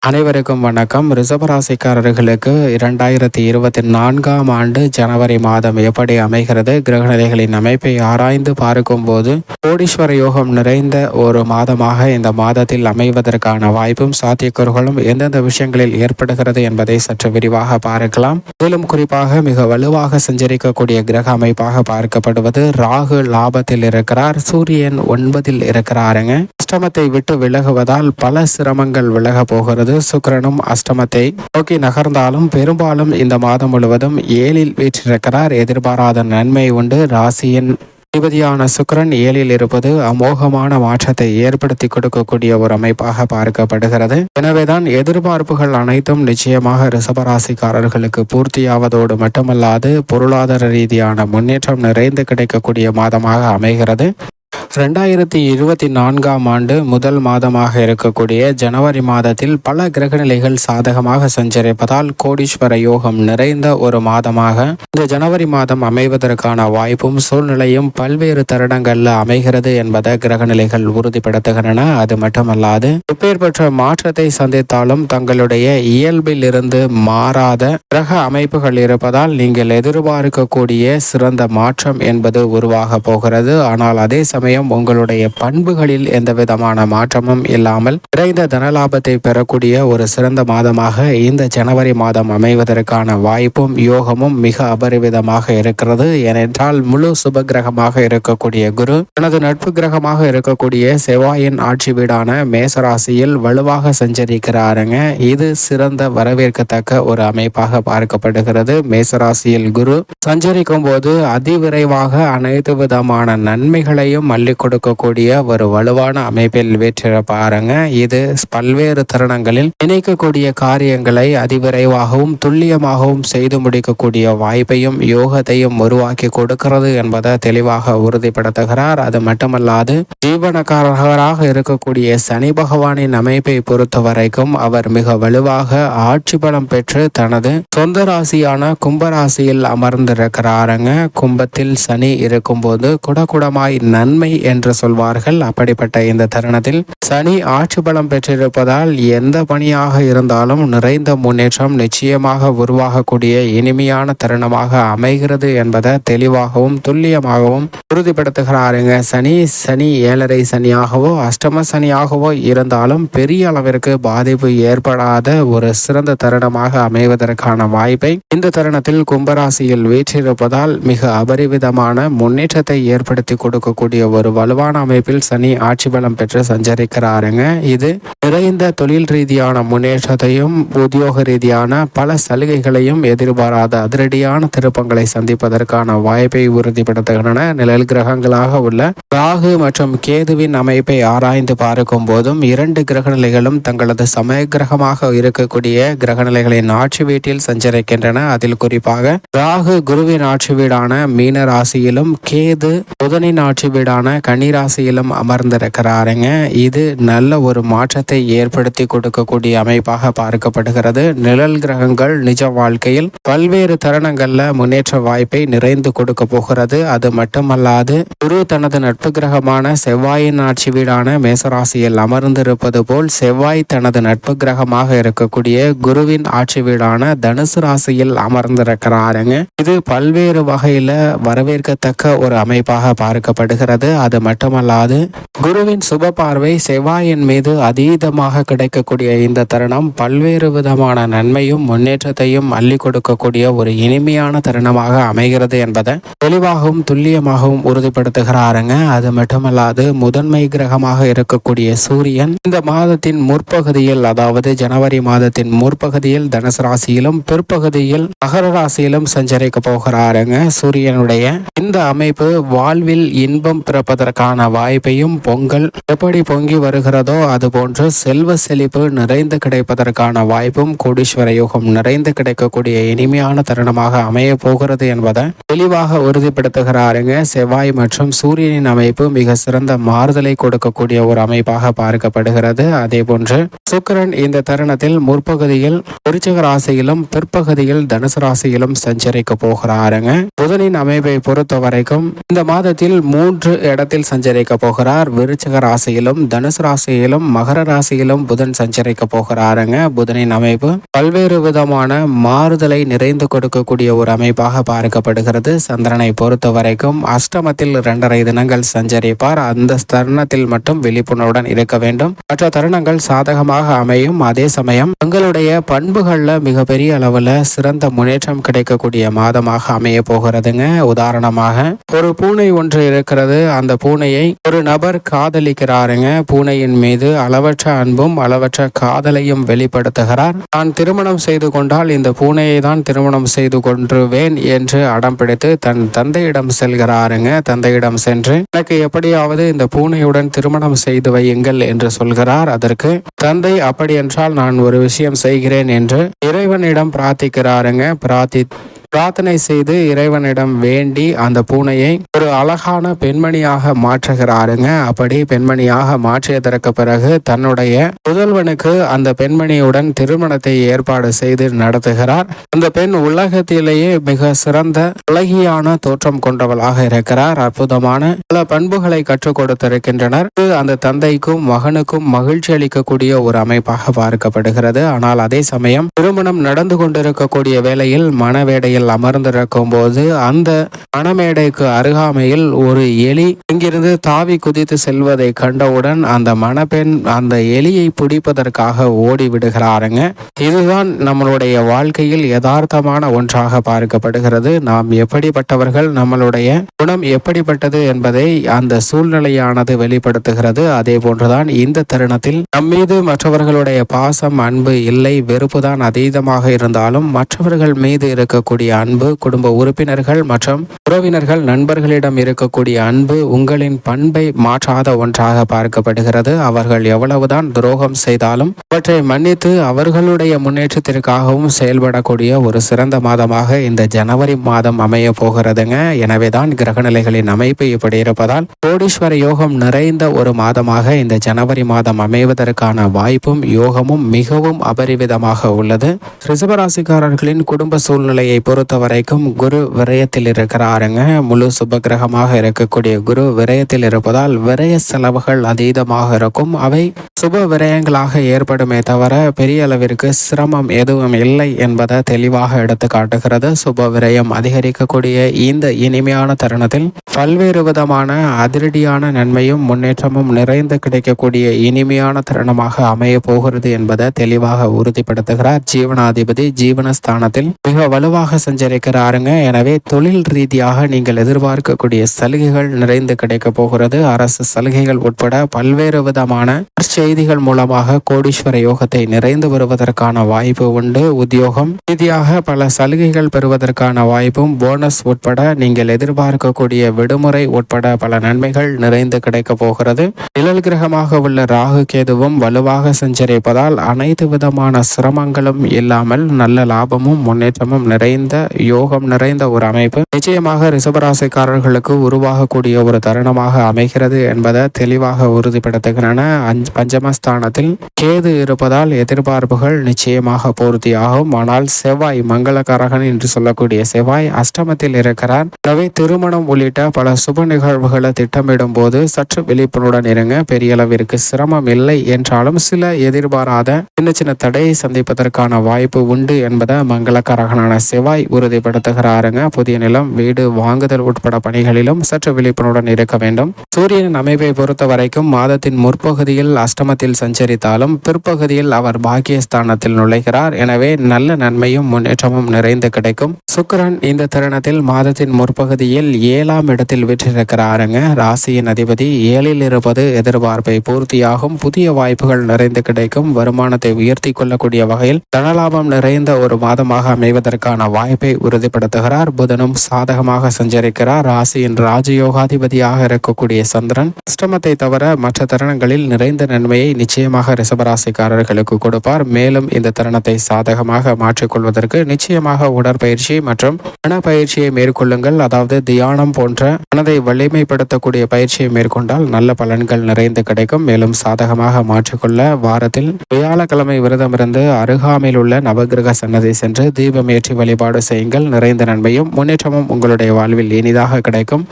அனைவருக்கும் வணக்கம். ரிஷபராசிக்காரர்களுக்கு 2024ஆம் ஆண்டு ஜனவரி மாதம் எப்படி அமைகிறது, கிரகநிலைகளின் அமைப்பை ஆராய்ந்து பார்க்கும்போது கோடீஸ்வர யோகம் நிறைந்த ஒரு மாதமாக இந்த மாதத்தில் அமைவதற்கான வாய்ப்பும் சாத்தியக்கூறுகளும் எந்தெந்த விஷயங்களில் ஏற்படுகிறது என்பதை சற்று விரிவாக பார்க்கலாம். மேலும் குறிப்பாக மிக வலுவாக சஞ்சரிக்கக்கூடிய கிரக அமைப்பாக பார்க்கப்படுவது ராகு லாபத்தில் இருக்கிறார், சூரியன் 9ல் இருக்கிறாருங்க. அஷ்டமத்தை விட்டு விலகுவதால் பல சிரமங்கள் விலக போகிறது. சுக்கிரனும் அஷ்டமத்தை நோக்கி நகர்ந்தாலும் பெரும்பாலும் இந்த மாதம் முழுவதும் 7ல் வீற்றிருக்கிறார். எதிர்பாராத நன்மை உண்டு. ராசியின் அதிபதியான சுக்கிரன் 7ல் இருப்பது அமோகமான மாற்றத்தை ஏற்படுத்தி கொடுக்கக்கூடிய ஒரு அமைப்பாக பார்க்கப்படுகிறது. எனவேதான் எதிர்பார்ப்புகள் அனைத்தும் நிச்சயமாக ரிஷபராசிக்காரர்களுக்கு பூர்த்தியாவதோடு மட்டுமல்லாது பொருளாதார ரீதியான முன்னேற்றம் நிறைந்து கிடைக்கக்கூடிய மாதமாக அமைகிறது. 2024ஆம் ஆண்டு முதல் மாதமாக இருக்கக்கூடிய ஜனவரி மாதத்தில் பல கிரகநிலைகள் சாதகமாக சஞ்சரிப்பதால் கோடீஸ்வர யோகம் நிறைந்த ஒரு மாதமாக இந்த ஜனவரி மாதம் அமைவதற்கான வாய்ப்பும் சூழ்நிலையும் பல்வேறு தருணங்கள்ல அமைகிறது என்பதை கிரகநிலைகள் உறுதிப்படுத்துகின்றன. அது மட்டுமல்லாது எப்பேற்பட்ட மாற்றத்தை சந்தித்தாலும் தங்களுடைய இயல்பில் இருந்து மாறாத கிரக அமைப்புகள் இருப்பதால் நீங்கள் எதிர்பார்க்கக்கூடிய சிறந்த மாற்றம் என்பது உருவாக போகிறது. ஆனால் அதே சமயம் உங்களுடைய பண்புகளில் எந்த விதமான மாற்றமும் இல்லாமல் விரைந்த தனலாபத்தை பெறக்கூடிய ஒரு சிறந்த மாதமாக இந்த ஜனவரி மாதம் அமைவதற்கான வாய்ப்பும் யோகமும் மிக அபரிவிதமாக இருக்கிறது. ஏனென்றால் முழு சுப கிரகமாக இருக்கக்கூடிய குரு தனது நட்பு கிரகமாக இருக்கக்கூடிய செவ்வாயின் ஆட்சி வீடான மேசராசியில் வலுவாக சஞ்சரிக்கிறாருங்க. இது சிறந்த வரவேற்கத்தக்க ஒரு அமைப்பாக பார்க்கப்படுகிறது. மேசராசியில் குரு சஞ்சரிக்கும் போது அதிவிரைவாக அனைத்து விதமான நன்மைகளையும் மல்லி கொடுக்கக்கூடிய ஒரு வலுவான அமைப்பில் வீற்றிருப்பாருங்க. இது பல்வேறு தருணங்களில் நினைக்கக்கூடிய காரியங்களை அதிவிரைவாகவும் துல்லியமாகவும் செய்து முடிக்கக்கூடிய வாய்ப்பையும் யோகத்தையும் உருவாக்கி கொடுக்கிறது என்பதை தெளிவாக உறுதிப்படுத்துகிறார். அது மட்டுமல்லாது ஜீவனக்காரராக இருக்கக்கூடிய சனி பகவானின் அமைப்பை பொறுத்த வரைக்கும் அவர் மிக வலுவாக ஆட்சி பலம் பெற்று தனது சொந்த ராசியான கும்பராசியில் அமர்ந்திருக்கிறாருங்க. கும்பத்தில் சனி இருக்கும்போது குடகுடமாய் நன்மை என்று சொல்வார்கள். அப்படிப்பட்ட இந்த தருணத்தில் சனி ஆட்சி பலம் பெற்றிருப்பதால் எந்த பணியாக இருந்தாலும் நிறைந்த முன்னேற்றம் நிச்சயமாக உருவாகக்கூடிய இனிமையான தருணமாக அமைகிறது என்பதை தெளிவாகவும் துல்லியமாகவும் உறுதிப்படுத்துகிறாருங்க. சனி 7.5 சனியாகவோ அஷ்டம சனியாகவோ இருந்தாலும் பெரிய அளவிற்கு பாதிப்பு ஏற்படாத ஒரு சிறந்த தருணமாக அமைவதற்கான வாய்ப்பை இந்த தருணத்தில் கும்பராசியில் வீற்றிருப்பதால் மிக அபரிவிதமான முன்னேற்றத்தை ஏற்படுத்தி கொடுக்கக்கூடிய ஒரு வலுவான அமைப்பில் சனி ஆட்சி பலம் பெற்று சஞ்சரிக்கிறாருங்க. இது நிறைந்த தொழில் ரீதியான முன்னேற்றத்தையும் உத்தியோக ரீதியான பல சலுகைகளையும் எதிர்பாராத அதிரடியான திருப்பங்களை சந்திப்பதற்கான வாய்ப்பை உறுதிப்படுத்துகின்றன. நிழல் கிரகங்களாக உள்ள ராகு மற்றும் கேதுவின் அமைப்பை ஆராய்ந்து பார்க்கும் போதும் 2 கிரகநிலைகளும் தங்களது சமய கிரகமாக இருக்கக்கூடிய கிரகநிலைகளின் ஆட்சி வீட்டில் சஞ்சரிக்கின்றன. அதில் குறிப்பாக ராகு குருவின் ஆட்சி வீடான மீன ராசியிலும் கேது புதனின் ஆட்சி வீடான கன்னிராசியிலும் அமர்ந்திருக்கிறாருங்க. இது நல்ல ஒரு மாற்றத்தை ஏற்படுத்தி கொடுக்கக்கூடிய அமைப்பாக பார்க்கப்படுகிறது. நிழல் கிரகங்கள் நிஜ வாழ்க்கையில் பல்வேறு தருணங்கள்ல முன்னேற்ற வாய்ப்பை நிறைந்து கொடுக்க போகிறது. அது மட்டுமல்லாது குரு தனது நட்பு கிரகமான செவ்வாயின் ஆட்சி வீடான மேசராசியில் அமர்ந்திருப்பது போல் செவ்வாய் தனது நட்பு கிரகமாக இருக்கக்கூடிய குருவின் ஆட்சி வீடான தனுசு ராசியில் அமர்ந்திருக்கிறாருங்க. இது பல்வேறு வகையில வரவேற்கத்தக்க ஒரு அமைப்பாக பார்க்கப்படுகிறது. அது மட்டுமல்லாது குருவின் சுப பார்வை செவ்வாயின் மீது அதீதமாக கிடைக்கக்கூடிய இந்த தருணம் பல்வேறு விதமான நன்மையும் முன்னேற்றத்தையும் அள்ளி கொடுக்கக்கூடிய ஒரு இனிமையான தருணமாக அமைகிறது என்பதை தெளிவாகவும் துல்லியமாகவும் உறுதிப்படுத்துகிறாருங்க. அது மட்டுமல்லாது முதன்மை கிரகமாக இருக்கக்கூடிய சூரியன் இந்த மாதத்தின் முற்பகுதியில், அதாவது ஜனவரி மாதத்தின் முற்பகுதியில் தனுசு ராசியிலும் பிற்பகுதியில் மகர ராசியிலும் சஞ்சரிக்க போகிறாருங்க. சூரியனுடைய இந்த அமைப்பு வாழ்வில் இன்பம் பிறப்பதற்கான வாய்ப்பையும் பொங்கல் எப்படி பொங்கி வருகிறதோ அது போன்று செல்வ செழிப்பு நிறைந்து கிடைப்பதற்கான வாய்ப்பும் கோடீஸ்வர யோகம் நிறைந்து கிடைக்கக்கூடிய இனிமையான தருணமாக அமைய போகிறது என்பதை தெளிவாக உறுதிப்படுத்துகிறாருங்க. செவ்வாய் மற்றும் சூரியனின் அமைப்பு அமைப்பு மிக சிறந்த மாறுதலை கொடுக்கக்கூடிய ஒரு அமைப்பாக பார்க்கப்படுகிறது. அதே போன்று சுக்கிரன் இந்த தருணத்தில் முற்பகுதியில் விருச்சிக ராசியிலும் பிற்பகுதியில் தனுசு ராசியிலும் சஞ்சரிக்க போகிறாருங்க. புதனின் அமைப்பை பொறுத்த வரைக்கும் இந்த மாதத்தில் 3 இடத்தில் சஞ்சரிக்க போகிறார். விருச்சிக ராசியிலும் தனுசு ராசியிலும் மகர ராசியிலும் புதன் சஞ்சரிக்க போகிறாருங்க. புதனின் அமைப்பு பல்வேறு விதமான மாறுதலை நிறைந்து கொடுக்கக்கூடிய ஒரு அமைப்பாக பார்க்கப்படுகிறது. சந்திரனை பொறுத்த வரைக்கும் அஷ்டமத்தில் 2.5 தினங்கள் சஞ்சரிப்பார். அந்த தருணத்தில் மட்டும் விழிப்புணர்வுடன் இருக்க வேண்டும். மற்ற தருணங்கள் சாதகமாக அமையும். அதே சமயம் உங்களுடைய பண்புகள்ல மிகப்பெரிய அளவுல சிறந்த முன்னேற்றம் கிடைக்கக்கூடிய மாதமாக அமைய போகிறதுங்க. உதாரணமாக ஒரு பூனை ஒன்று இருக்கிறது. அந்த பூனையை ஒரு நபர் காதலிக்கிறாருங்க. பூனையின் மீது அளவற்ற அன்பும் அளவற்ற காதலையும் வெளிப்படுத்துகிறார். நான் திருமணம் செய்து கொண்டால் இந்த பூனையை தான் திருமணம் செய்து கொன்றுவேன் என்று அடம் பிடித்து தன் தந்தையிடம் செல்கிறாருங்க. தந்தையிடம் சென்று எனக்கு எப்படியாவது இந்த பூனையுடன் திருமணம் செய்து வையுங்கள் என்று சொல்கிறார். அதற்கு தந்தை அப்படி என்றால் நான் ஒரு விஷயம் செய்கிறேன் என்று இறைவனிடம் பிரார்த்திக்கிறாருங்க. பிரார்த்தனை செய்து இறைவனிடம் வேண்டி அந்த பூனையை ஒரு அழகான பெண்மணியாக மாற்றுகிறாருங்க. அப்படி பெண்மணியாக மாற்றியதற்கு பிறகு தன்னுடைய புதல்வனுக்கு அந்த பெண்மணியுடன் திருமணத்தை ஏற்பாடு செய்து நடத்துகிறார். அந்த பெண் உலகத்திலேயே மிக சிறந்த அழகியான தோற்றம் கொண்டவளாக இருக்கிறார். அற்புதமான பல பண்புகளை கற்றுக் கொடுத்திருக்கின்றனர். அந்த தந்தைக்கும் மகனுக்கும் மகிழ்ச்சி அளிக்கக்கூடிய ஒரு அமைப்பாக பார்க்கப்படுகிறது. ஆனால் அதே சமயம் திருமணம் நடந்து கொண்டிருக்கக்கூடிய வேளையில் மணவேடையில் அமர்ந்திருக்கும் போது அந்த மணமேடைக்கு அருகாமையில் ஒரு எலி இங்கிருந்து தாவி குதித்து செல்வதை கண்டவுடன் அந்த மணப்பெண் அந்த எலியை பிடிப்பதற்காக ஓடி விடுகிறாருங்க. இதுதான் நம்மளுடைய வாழ்க்கையில் யதார்த்தமான ஒன்றாக பார்க்கப்படுகிறது. நாம் எப்படிப்பட்டவர்கள், நம்மளுடைய குணம் எப்படிப்பட்டது என்பதை அந்த சூழ்நிலையானது வெளிப்படுத்துகிறது. அதே போன்றுதான் இந்த தருணத்தில் நம்மீது மற்றவர்களுடைய பாசம், அன்பு இல்லை, வெறுப்புதான் அதீதமாக இருந்தாலும் மற்றவர்கள் மீது இருக்கக்கூடிய அன்பு, குடும்ப உறுப்பினர்கள் மற்றும் உறவினர்கள், நண்பர்களிடம் இருக்கக்கூடிய அன்பு உங்களின் பண்பை மாற்றாத ஒன்றாக பார்க்கப்படுகிறது. அவர்கள் எவ்வளவுதான் துரோகம் செய்தாலும் அவற்றை மன்னித்து அவர்களுடைய முன்னேற்றத்திற்காகவும் செயல்படக்கூடிய ஒரு சிறந்த மாதமாக இந்த ஜனவரி மாதம் அமைய போகிறதுங்க. எனவேதான் கிரகநிலைகளின் அமைப்பு இப்படி இருப்பதால் கோடீஸ்வர யோகம் நிறைந்த ஒரு மாதமாக இந்த ஜனவரி மாதம் அமைவதற்கான வாய்ப்பும் யோகமும் மிகவும் அபரிவிதமாக உள்ளது. ரிஷபராசிக்காரர்களின் குடும்ப சூழ்நிலையை பொறுத்த வரைக்கும் குரு விரயத்தில் இருக்கிறாருங்க. முழு சுபகிரகமாக இருக்கக்கூடிய குரு விரயத்தில் இருப்பதால் விரய செலவுகள் அதீதமாக இருக்கும். அவை சுப விரயங்களாக ஏற்படுமே தவிர பெரிய அளவிற்கு சிரமம் எதுவும் இல்லை என்பதை தெளிவாக எடுத்து காட்டுகிறது. சுப விரயம் அதிகரிக்கக்கூடிய இந்த இனிமையான தருணத்தில் பல்வேறு விதமான அதிரடியான நன்மையும் முன்னேற்றமும் நிறைந்து கிடைக்கக்கூடிய இனிமையான தருணமாக அமைய போகிறது என்பதை தெளிவாக உறுதிப்படுத்துகிறார். ஜீவனாதிபதி ஜீவனஸ்தானத்தில் மிக வலுவாக சஞ்சரிக்கிறாருங்க. எனவே தொழில் ரீதியாக நீங்கள் எதிர்பார்க்கக்கூடிய சலுகைகள் நிறைந்து கிடைக்க போகிறது. அரசு சலுகைகள் உட்பட பல்வேறு விதமான செய்திகள் மூலமாக கோடீஸ்வர யோகத்தை நிறைந்து வருவதற்கான வாய்ப்பு உண்டு. உத்தியோகம் ரீதியாக பல சலுகைகள் பெறுவதற்கான வாய்ப்பும், போனஸ் உட்பட நீங்கள் எதிர்பார்க்கக்கூடிய விடுமுறை உட்பட பல நன்மைகள் நிறைந்து கிடைக்க போகிறது. நிழல் கிரகமாக உள்ள ராகு கேதுவும் வலுவாக சஞ்சரிப்பதால் அனைத்து விதமான சிரமங்களும் இல்லாமல் நல்ல லாபமும் முன்னேற்றமும் நிறைந்த யோகம் நிறைந்த ஒரு அமைப்பு நிச்சயமாக ரிஷபராசிக்காரர்களுக்கு உருவாகக்கூடிய ஒரு தருணமாக அமைகிறது என்பதை தெளிவாக உறுதிப்படுத்துகின்றன. பஞ்சமஸ்தானத்தில் கேது இருப்பதால் எதிர்பார்ப்புகள் நிச்சயமாக பூர்த்தியாகும். ஆனால் செவ்வாய், மங்களகாரகன் என்று சொல்லக்கூடிய செவ்வாய் அஷ்டமத்தில் இருக்கிறார். எனவே திருமணம் உள்ளிட்ட பல சுப நிகழ்வுகளை திட்டமிடும் போது சற்று விழிப்புணர்வுடன் இருங்க. பெரிய அளவிற்கு சிரமம் இல்லை என்றாலும் சில எதிர்பாராத சின்ன சின்ன தடையை சந்திப்பதற்கான வாய்ப்பு உண்டு என்பதை மங்களகாரகனான செவ்வாய் உறுதிப்படுத்துகிறாருங்க. புதிய நிலம், வீடு வாங்குதல் உட்பட பணிகளிலும் சற்று விழிப்புணர்வுடன் இருக்க வேண்டும். சூரியனின் அமைப்பை பொறுத்த வரைக்கும் மாதத்தின் முற்பகுதியில் அஷ்டமத்தில் சஞ்சரித்தாலும் பிற்பகுதியில் அவர் பாக்கியஸ்தானத்தில் நுழைகிறார். எனவே நல்ல நன்மையும் முன்னேற்றமும் நிறைந்து கிடைக்கும். சுக்கிரன் இந்த தருணத்தில் மாதத்தின் முற்பகுதியில் 7ஆம் இடத்தில் விற்றிருக்கிறாருங்க. ராசியின் அதிபதி 7இல் இருப்பது எதிர்பார்ப்பை பூர்த்தியாகும். புதிய வாய்ப்புகள் நிறைந்து கிடைக்கும். வருமானத்தை உயர்த்தி கொள்ளக்கூடிய வகையில் தனலாபம் நிறைந்த ஒரு மாதமாக அமைவதற்கான வாய்ப்பு அமைப்பை உறுதிப்படுத்துகிறார். புதனும் சாதகமாக சஞ்சரிக்கிறார். ராசியின் ராஜயோகாதிபதியாக இருக்கக்கூடிய சந்திரன் அஷ்டமத்தை தவிர மற்ற தருணங்களில் நிறைந்த நன்மையை நிச்சயமாக ரிஷபராசிக்காரர்களுக்கு கொடுப்பார். மேலும் இந்த தருணத்தை சாதகமாக மாற்றிக்கொள்வதற்கு நிச்சயமாக உடற்பயிற்சி மற்றும் மனப்பயிற்சியை மேற்கொள்ளுங்கள். அதாவது தியானம் போன்ற மனதை வலிமைப்படுத்தக்கூடிய பயிற்சியை மேற்கொண்டால் நல்ல பலன்கள் நிறைந்து கிடைக்கும். மேலும் சாதகமாக மாற்றிக்கொள்ள வாரத்தில் வியாழக்கிழமை விரதமிருந்து அருகாமையில் உள்ள நவகிரக சன்னதி சென்று தீபம் ஏற்றி வழிபாடு செய்யுங்கள். நிறைந்த நன்மையும் முன்னேற்றமும் உங்களுடைய வாழ்வில் இனிதாக கிடைக்கும்.